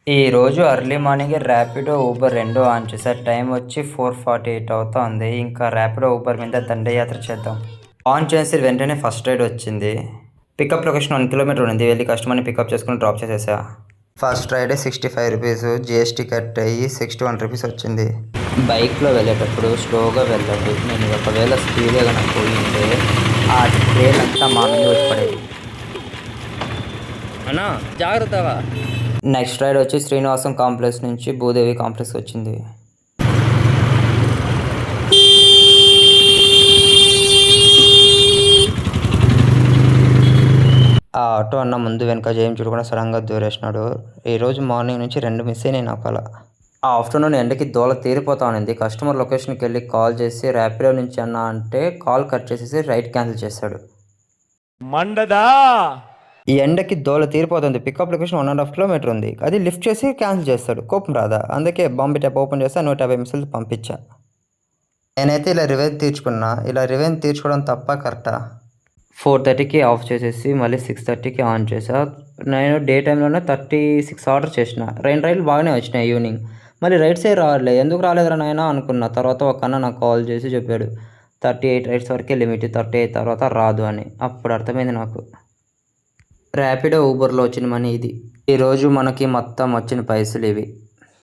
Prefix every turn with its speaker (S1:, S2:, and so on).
S1: ఈరోజు ఎర్లీ మార్నింగే Rapido, Uber 2 on చేశా. టైం వచ్చి 4:48 అవుతోంది. ఇంకా ర్యాపిడో, ఊబర్ మీద దండయాత్ర చేద్దాం. ఆన్ చేసి వెంటనే ఫస్ట్ రైడ్ వచ్చింది. పికప్ లొకేషన్ 1 కిలోమీటర్ ఉంది. వెళ్ళి కస్టమర్ని పికప్ చేసుకుని డ్రాప్ చేసేసా. ఫస్ట్ రైడే 65 రూపీస్, జీఎస్టీ కట్ అయ్యి 61 రూపీస్ వచ్చింది. బైక్లో వెళ్ళేటప్పుడు స్లోగా వెళ్ళండి. నేను ఒకవేళ స్పీడ్గా కనుక పోయింటే ఆ ట్రైన్ అంతా మా మీద వచ్చి పడేది.
S2: అన్నా జాగ్రత్తగా.
S1: నెక్స్ట్ రైడ్ వచ్చి శ్రీనివాసం కాంప్లెక్స్ నుంచి భూదేవి కాంప్లెక్స్ వచ్చింది. ఆ ఆటో అన్న ముందు వెనక ఏం చూడకుండా సడన్గా దూరేసినాడు. ఈరోజు మార్నింగ్ నుంచి 2 మిస్ అయినాయి నాకు అలా. ఆ ఆఫ్టర్నూన్ ఎండకి దోల తీరిపోతా ఉంది. కస్టమర్ లొకేషన్కి వెళ్ళి కాల్ చేసి ర్యాపిడో నుంచి అన్న అంటే కాల్ కట్ చేసేసి రైడ్ క్యాన్సిల్ చేశాడు.
S2: మండదా
S1: ఈ ఎండకి దోల తీరిపోతుంది. పికప్ లొకేషన్ 1.5 కిలోమీటర్ ఉంది. అది లిఫ్ట్ చేసి క్యాన్సిల్ చేస్తాడు. కోపం రాదా? అందుకే బాంబే ట్యాప్ ఓపెన్ చేస్తే 150 మిస్సులు పంపించా. నేనైతే ఇలా రివెంజ్ తీర్చుకున్నా. ఇలా రివెంజ్ తీర్చుకోవడం తప్ప కరెక్టా? 4:30కి ఆఫ్ చేసేసి మళ్ళీ 6:30కి ఆన్ చేసా. నేను డే టైంలోనే 36 ఆర్డర్ చేసిన. 2 రైడ్లు బాగానే వచ్చినాయి ఈవినింగ్. మళ్ళీ రైడ్సే రావట్లే. ఎందుకు రాలేదురా నాయనా అనుకున్నా. తర్వాత ఒక అన్న నాకు కాల్ చేసి చెప్పాడు 38 రైడ్స్ వరకే లిమిట్, 38 తర్వాత రాదు అని. అప్పుడు అర్థమైంది నాకు. ర్యాపిడో, ఊబర్లో వచ్చిన మనీ ఇది. ఈరోజు మనకి మొత్తం వచ్చిన పైసలు ఇవి.